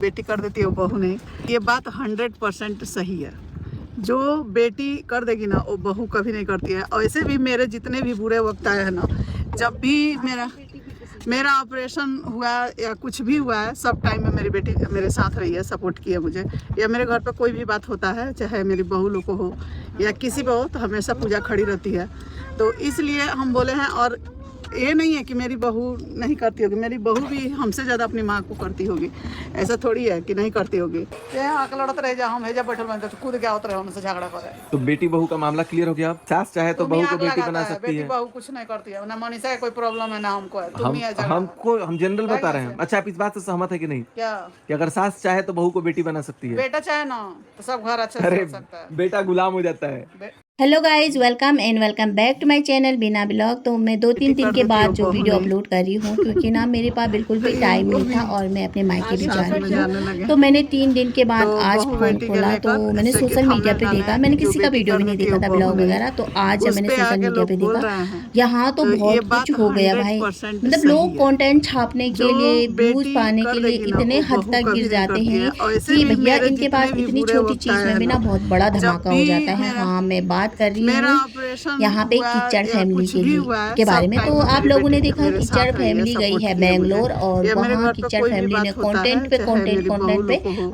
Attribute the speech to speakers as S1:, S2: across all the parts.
S1: बेटी कर देती है वो बहू नहीं। ये बात 100% सही है। जो बेटी कर देगी ना वो बहू कभी नहीं करती है। और ऐसे भी मेरे जितने भी बुरे वक्त आए हैं ना, जब भी मेरा ऑपरेशन हुआ या कुछ भी हुआ है, सब टाइम में मेरी बेटी मेरे साथ रही है, सपोर्ट की है मुझे। या मेरे घर पर कोई भी बात होता है, चाहे मेरी बहू लोग को हो या किसी को हो, तो हमेशा पूजा खड़ी रहती है। तो इसलिए हम बोले हैं। और ये नहीं है कि मेरी बहू नहीं करती होगी, मेरी बहू भी हमसे ज़्यादा अपनी माँ को करती होगी। ऐसा थोड़ी है कि नहीं करती होगी। लड़त रह जा, हम हेजा बैठल बनते तो खुद क्या होता है उनसे झगड़ा करे।
S2: तो बेटी बहू का मामला क्लियर हो गया। अब सास चाहे तो बहू को बेटी बना सकती है।
S1: बहू कुछ नहीं करती है ना, मनीषा का कोई प्रॉब्लम है ना हमको है।
S2: हम जनरल बता रहे हैं। अच्छा, आप इस बात से सहमत है कि नहीं
S1: क्या
S2: कि अगर सास चाहे तो बहू को बेटी बना सकती है?
S1: बेटा चाहे ना तो सब घर अच्छे से चल सकता है।
S2: बेटा गुलाम हो जाता है।
S3: Hello guys, welcome and welcome back to my channel बिना ब्लॉग। तो मैं 2-3 दिन के बाद जो वीडियो अपलोड कर रही हूँ, क्योंकि ना मेरे पास बिल्कुल भी टाइम नहीं था और मैं अपने मायके भी जा रही हूँ। तो मैंने 3 दिन के बाद आज फोन खोला तो मैंने सोशल मीडिया पे देखा। मैंने किसी का वीडियो भी नहीं देखा था, ब्लॉग वगैरह। तो आज जब मैंने सोशल मीडिया पे देखा, यहाँ तो बहुत कुछ हो गया भाई। मतलब लोग कंटेंट छापने के लिए, व्यूज पाने के लिए इतने हद तक गिर जाते हैं कि भैया इनके पास इतनी छोटी चीज में भी ना बहुत बड़ा धमाका हो जाता है। हाँ, मैं बात कर रही हूँ यहाँ पे कीचड़ फैमिली के बारे में। तो आप लोगों ने देखा कीचड़ फैमिली गई है बेंगलोर, और वहाँ कीचड़ फैमिली ने कंटेंट पे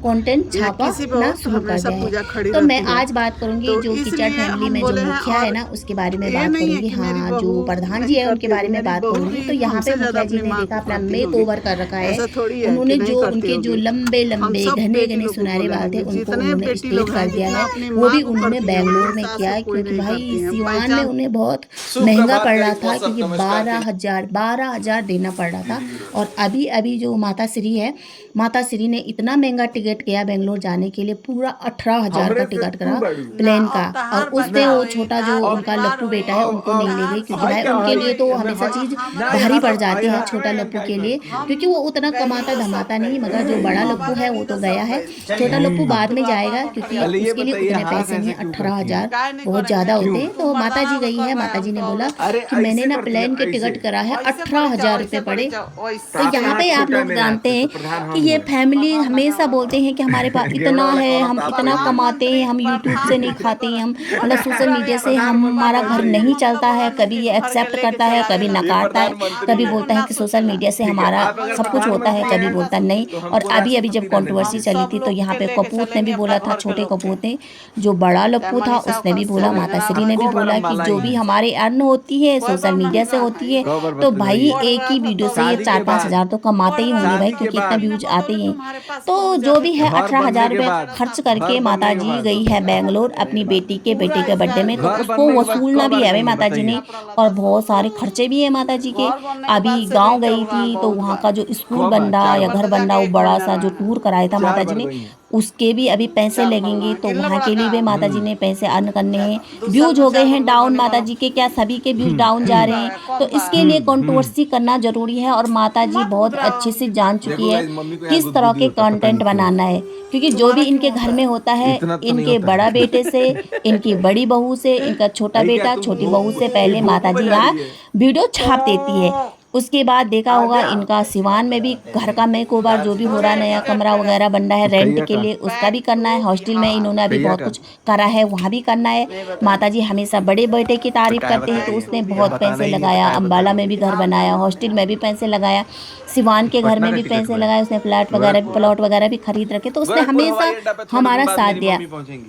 S3: कंटेंट छापा ना शुरू कर दिया है। तो मैं आज बात करूंगी जो कीचड़ फैमिली में जो मुखिया है ना उसके बारे में बात करूंगी। हाँ, जो प्रधान जी है उनके बारे में बात करूंगी। तो यहाँ पे मुखिया जी ने देखा अपना मेक ओवर कर रखा है। उन्होंने जो उनके जो लंबे लंबे घने सुनहरे बाल थे उनको उन्होंने स्ट्रेट कर दिया है। वो भी उन्होंने बेंगलोर में किया है, क्योंकि भाई सिवान में उन्हें बहुत महंगा पड़ रहा था, क्योंकि 12,000 देना पड़ रहा था। और अभी जो माता श्री है, माता श्री ने इतना महंगा टिकट किया बेंगलोर जाने के लिए, पूरा 18,000 का टिकट करा प्लेन का। और उससे वो छोटा जो उनका लप्पू बेटा है उनको नहीं ले गई, क्योंकि भाई उनके लिए तो हमेशा चीज भारी पड़ जाती है छोटा लप्पू के लिए, क्योंकि वो उतना कमाता धमाता नहीं। मगर जो बड़ा लप्पू है वो तो गया है, छोटा लप्पू बाद में जाएगा, क्योंकि उसके लिए उतने पैसे नहीं। 18,000 बहुत ज्यादा होते हैं। तो माता जी गई है, माता जी ने बोला कि मैंने ना प्लेन के टिकट करा है, 18,000 रुपये पड़े। तो यहाँ पे आप लोग जानते हैं कि ये फैमिली हमेशा बोलते हैं कि हमारे पास इतना है, हम इतना कमाते हैं, हम यूट्यूब से नहीं खाते हैं, हम मतलब सोशल मीडिया से हमारा घर नहीं चलता है। कभी ये एक्सेप्ट करता है, कभी नकारता है, कभी बोलता है कि सोशल मीडिया से हमारा सब कुछ होता है, कभी बोलता नहीं। और अभी जब कंट्रोवर्सी चली थी तो यहाँ पे कपूत ने भी बोला था, छोटे कपूत ने, जो बड़ा लप्पू था उसने भी बोला, माता श्री ने भी बोला कि जो भी हमारे अर्न होती है सोशल मीडिया से होती है, तो भाई एक ही वीडियो से ये 4-5 हज़ार तो कमाते ही होंगे भाई, क्योंकि इतना व्यूज आते ही हैं। तो जो भी है 18,000 रुपये खर्च करके माता जी गई है बेंगलोर अपनी बेटे के बर्थडे में। तो उसको वसूलना भी है भाई माता जी ने, और बहुत सारे खर्चे भी है माता जी के। अभी गाँव गई थी तो वहाँ का जो स्कूल बन रहा या घर बन रहा, वो बड़ा सा जो टूर कराया था माता जी ने, उसके भी अभी पैसे लगेंगे। तो वहाँ के लिए भी माता जी ने पैसे अर्न करने हैं। व्यूज हो गए हैं डाउन माता जी के, क्या सभी के व्यूज डाउन जा रहे हैं। तो इसके लिए कंट्रोवर्सी करना जरूरी है, और माता जी बहुत अच्छे से जान चुकी है किस तरह के कंटेंट बनाना है, क्योंकि जो भी इनके घर में होता है, इनके बड़ा बेटे से, इनकी बड़ी बहू से, इनका छोटा बेटा छोटी बहू से पहले माता जी यहाँ वीडियो छाप देती है। उसके बाद देखा होगा इनका सिवान में भी घर का मेकओवर जो भी हो रहा है, नया कमरा वगैरह बन रहा है रेंट के लिए, उसका भी करना है। हॉस्टल में इन्होंने अभी बहुत कुछ करा है, वहाँ भी करना है। माता जी हमेशा बड़े बेटे की तारीफ करते हैं, तो उसने बहुत पैसे लगाया, अम्बाला में भी घर बनाया, हॉस्टल में भी पैसे लगाया, सिवान के घर में भी पैसे लगाए, उसने प्लॉट वगैरह भी खरीद रखे। तो उसने हमेशा हमारा साथ दिया।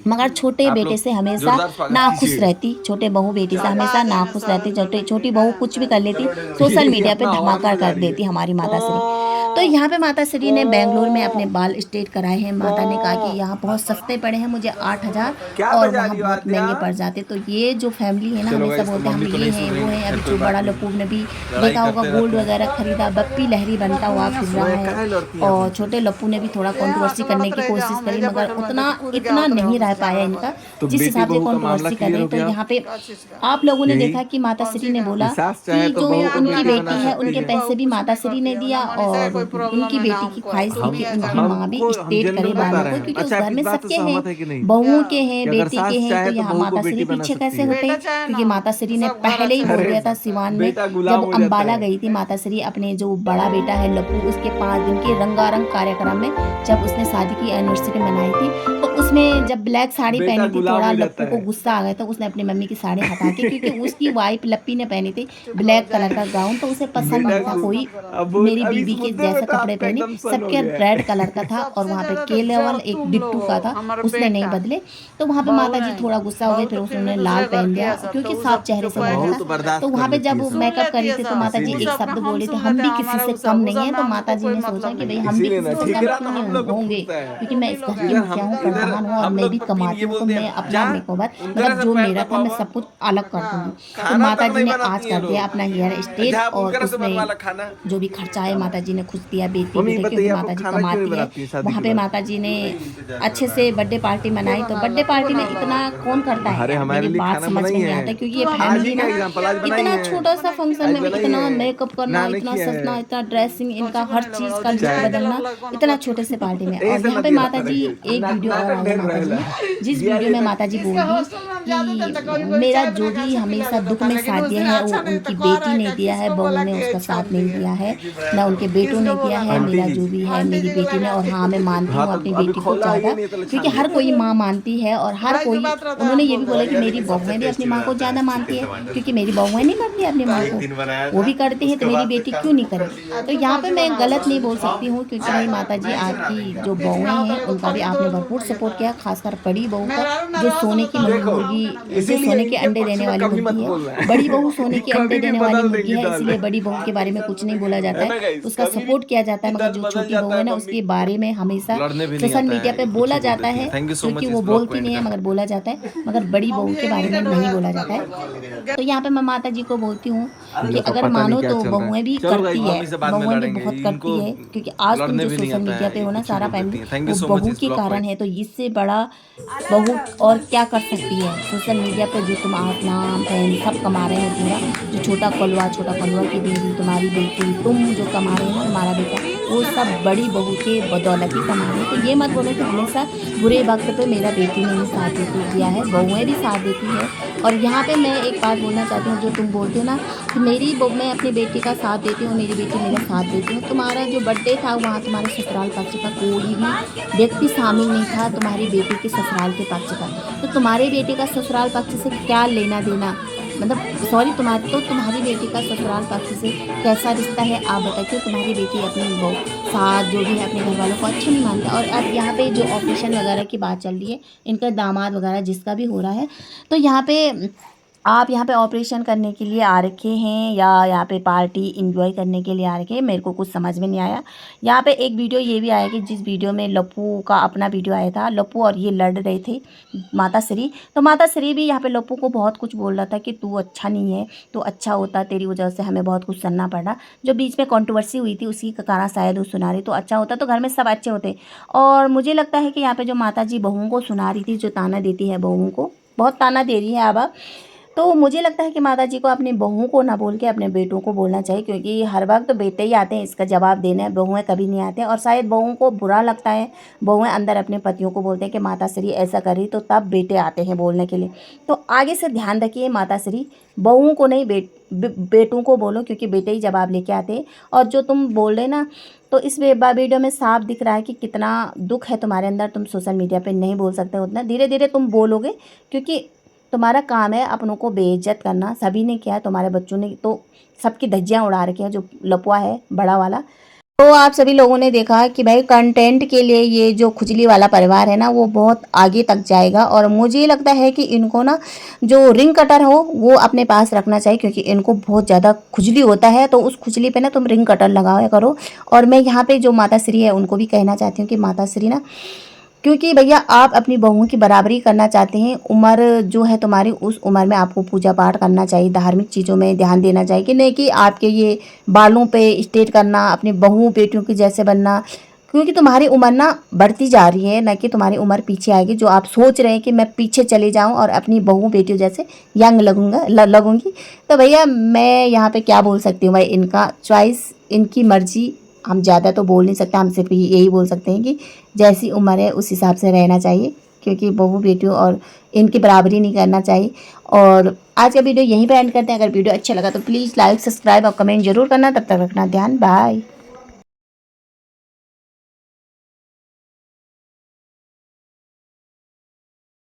S3: मगर छोटे बेटे से हमेशा नाखुश रहती, छोटे बहू बेटी से हमेशा नाखुश रहती। छोटी बहू कुछ भी कर लेती, सोशल मीडिया पे धमाका कर देती हमारी माता श्री। तो यहाँ पे माता श्री ने बेंगलोर में अपने बाल स्ट्रेट कराए हैं। माता ने कहा कि यहाँ बहुत सस्ते पड़े हैं मुझे 8,000, और वहाँ बहुत महंगे पड़ जाते। तो ये जो फैमिली है ना, हमेशा बोलते हैं हम ये हैं वो हैं। अभी जो बड़ा लप्पू ने भी देखा होगा गोल्ड वगैरह खरीदा, बप्पी लहरी बनता हुआ फिर रहा है। और छोटे लप्पू ने भी थोड़ा कंट्रोवर्सी करने की कोशिश करी, मगर इतना नहीं रह पाया इनका जिस हिसाब से कंट्रोवर्सी कर रहे हैं। तो यहाँ पे आप लोगों ने देखा कि माता श्री ने बोला कि जो उनकी बेटी है उनके पैसे भी माता श्री ने दिया, और उनकी बेटी की ख्वाहिश थी कि उनकी माँ भी स्टेट करे बालों को, क्योंकि उस घर में सबके हैं, बहुओं के हैं, बेटी के हैं। तो यहाँ माता श्री पीछे कैसे होते, क्योंकि माता श्री ने पहले ही बोल दिया था सिवान में, जब अम्बाला गई थी माता श्री अपने जो बड़ा बेटा बेटा है लप्पू, उसके 5 दिन के रंगारंग कार्यक्रम में जब उसने शादी की एनिवर्सरी मनाई थी, तो उसमें जब ब्लैक साड़ी पहनी थी, थोड़ा लप्पू को गुस्सा आ गया था। उसने अपनी मम्मी की साड़ी हटा के, क्योंकि उसकी वाइफ लप्पी ने पहनी थी ब्लैक कलर का गाउन, तो उसे पसंद नहीं था कोई मेरी बीबी के जैसे कपड़े पहने, सबके रेड कलर का था और वहाँ पे के लेवल एक डिट्टू का था, उसने नहीं बदले। तो वहाँ पे माता जी थोड़ा गुस्सा हो गए, फिर उसने लाल पहन दिया क्योंकि साफ चेहरे से लगा था। तो वहाँ पे जब मेकअप करी थी तो माता जी एक शब्द बोले थे, हम भी किसी से कम नहीं है। तो माता जी ने सोचा कि भाई हम भी किसी से कम क्यों नहीं होंगे, क्योंकि मैं इस घर की मुखिया हूँ, प्रधान हूँ और मैं भी कमाती हूँ, तो मैं अपना मेकओवर मतलब जो मेरा था मैं सब कुछ अलग कर दूंगी। तो माता जी ने आज कर दिया अपना हेयर स्टेट और उसमें जो भी खर्चा है माता जी ने खुद दिया, बेटी भी क्योंकि माता जी कमाती है। वहाँ पे माता जी ने अच्छे से बर्थडे पार्टी मनाई। तो बर्थडे पार्टी में इतना कौन करता है, मेरी बात समझ में नहीं आता, क्योंकि ये फैमिली ना इतना छोटा सा फंक्शन में इतना मेकअप करना, इतना सजना, इतना ड्रेसिंग, इनका हर चीज का लुक बदलना इतना छोटे से पार्टी में। और यहाँ पे माता जी एक वीडियो और आई है माता जी ने, जिस वीडियो में माता जी बोली कि मेरा जो भी हमेशा दुख में साथ दिया है वो उनकी बेटी ने दिया है, बहू ने उसका साथ नहीं दिया है, न उनके बेटों ने दिया है, मेरा जो भी है मेरी बेटी ने। और हाँ मैं मानती हूँ अपनी बेटी को ज़्यादा, क्योंकि हर कोई माँ मानती है और हर कोई, उन्होंने ये भी बोला कि मेरी बहुएं भी अपनी माँ को ज़्यादा मानती है, क्योंकि मेरी बहुएं नहीं मानती अपनी माँ को, वो भी करती है, तो मेरी बेटी क्यों नहीं करे। तो यहाँ पे मैं गलत नहीं बोल सकती हूँ, क्योंकि मेरी माता जी आपकी जो बहुएं हैं उनका भी आपने भरपूर सपोर्ट किया, खासकर बड़ी बहू का जो सोने की मुर्गी, जो सोने के अंडे देने वाली मुर्गी है, बड़ी बहू सोने के अंडे देने वाली मुर्गी है, इसलिए बड़ी बहू के बारे में कुछ नहीं बोला जाता है, उसका सपोर्ट किया जाता है। मगर जो छोटी बहू है ना उसके बारे में हमेशा सोशल मीडिया पे बोला जाता है, क्योंकि वो बोलती नहीं है मगर बोला जाता है, मगर बड़ी बहू के बारे में नहीं बोला जाता है। तो यहाँ पे मैं माता जी को बोलती हूँ कि अगर मानो तो बहुएं भी करती है, बहुएं भी बहुत करती है, क्योंकि आज तुम जो सोशल मीडिया पे हो ना सारा फैमिली वो बहू के कारण है। तो इससे बड़ा बहू और क्या कर सकती है। सोशल मीडिया पे जो तुम आप नाम फैन सब कमा रहे हो पूरा, जो छोटा कलवा की बीवी, तुम्हारी बेटी, तुम जो कमा रहे हो, तुम्हारा बेटा, वो सब बड़ी बहू के बदौलत ही कमा रहे हैं। तो ये मत बोलो कि हमेशा बुरे वक्त पे मेरा बेटी ने ही साथ दिया है, बहुएं भी साथ देती है। और यहाँ पे मैं एक बात बोलना चाहती हूँ, जो तुम बोलते हो ना कि मैं अपनी बेटी का साथ देती हूँ, मेरी बेटी मेरा साथ देती हूँ। तुम्हारा जो बर्थडे था वहाँ तुम्हारे ससुराल पक्ष का कोई भी व्यक्ति शामिल नहीं था, तुम्हारी बेटी के ससुराल के पक्ष का। तो तुम्हारी बेटी का ससुराल पक्ष से क्या लेना देना, मतलब सॉरी तुम्हारी बेटी का ससुराल पक्ष से कैसा रिश्ता है आप बताइए। तुम्हारी बेटी अपने साथ जो भी है अपने घर वालों को अच्छा नहीं मानता। और अब यहाँ पे जो ऑपरेशन वगैरह की बात चल रही है, इनका दामाद वगैरह जिसका भी हो रहा है, तो यहाँ पे आप यहाँ पे ऑपरेशन करने के लिए आ रखे हैं या यहाँ पे पार्टी एंजॉय करने के लिए आ रखे हैं, मेरे को कुछ समझ में नहीं आया। यहाँ पे एक वीडियो ये भी आया कि जिस वीडियो में लप्पू का अपना वीडियो आया था, लप्पू और ये लड़ रहे थे माता श्री, तो माता श्री भी यहाँ पे लप्पू को बहुत कुछ बोल रहा था कि तू अच्छा नहीं है, तू अच्छा होता, तेरी वजह से हमें बहुत कुछ सुनना पड़ा। जो बीच में कंट्रोवर्सी हुई थी उसी का कारण शायद वो सुना रही, तो अच्छा होता तो घर में सब अच्छे होते। और मुझे लगता है कि यहाँ पर जो माता जी बहुओं को सुना रही थी, जो ताना देती है बहुओं को, बहुत ताना दे रही है अब, तो मुझे लगता है कि माता जी को अपनी बहुओं को ना बोल के अपने बेटों को बोलना चाहिए, क्योंकि हर वक्त तो बेटे ही आते हैं इसका जवाब देने, बहुएं कभी नहीं आते। और शायद बहुओं को बुरा लगता है, बहुएं अंदर अपने पतियों को बोलते हैं कि माता श्री ऐसा करी, तो तब बेटे आते हैं बोलने के लिए। तो आगे से ध्यान रखिए माता श्री, बहुओं को नहीं बेटों को बोलो, क्योंकि बेटे ही जवाब लेके आते हैं। और जो तुम बोल रहे ना, तो इस वीडियो में साफ दिख रहा है कि कितना दुख है तुम्हारे अंदर, तुम सोशल मीडिया पे नहीं बोल सकते उतना, धीरे धीरे तुम बोलोगे, क्योंकि तुम्हारा काम है अपनों को बेइज्जत करना। सभी ने किया है, तुम्हारे बच्चों ने तो सबकी धज्जियां उड़ा रखी हैं, जो लपुआ है बड़ा वाला। तो आप सभी लोगों ने देखा कि भाई कंटेंट के लिए ये जो खुजली वाला परिवार है ना, वो बहुत आगे तक जाएगा। और मुझे लगता है कि इनको ना जो रिंग कटर हो वो अपने पास रखना चाहिए, क्योंकि इनको बहुत ज़्यादा खुजली होता है, तो उस खुजली पे ना तुम रिंग कटर लगाया करो। और मैं यहाँ पे जो माता श्री है उनको भी कहना चाहती हूँ कि माता श्री ना, क्योंकि भैया आप अपनी बहुओं की बराबरी करना चाहते हैं, उम्र जो है तुम्हारी, उस उम्र में आपको पूजा पाठ करना चाहिए, धार्मिक चीज़ों में ध्यान देना चाहिए, कि नहीं कि आपके ये बालों पे स्टेट करना, अपनी बहुओं बेटियों की जैसे बनना। क्योंकि तुम्हारी उम्र ना बढ़ती जा रही है, न कि तुम्हारी उम्र पीछे आएगी। जो आप सोच रहे हैं कि मैं पीछे चले जाऊं और अपनी बहुओं बेटियों जैसे यंग लगूंगी, तो भैया मैं यहाँ पे क्या बोल सकती हूँ भाई, इनका चॉइस, इनकी मर्जी, हम ज़्यादा तो बोल नहीं सकते। हम सिर्फ यही बोल सकते हैं कि जैसी उम्र है उस हिसाब से रहना चाहिए, क्योंकि बहू बेटियों और इनकी बराबरी नहीं करना चाहिए। और आज का वीडियो यहीं पे एंड करते हैं। अगर वीडियो अच्छा लगा तो प्लीज़ लाइक, सब्सक्राइब और कमेंट जरूर करना। तब तक रखना ध्यान, बाय।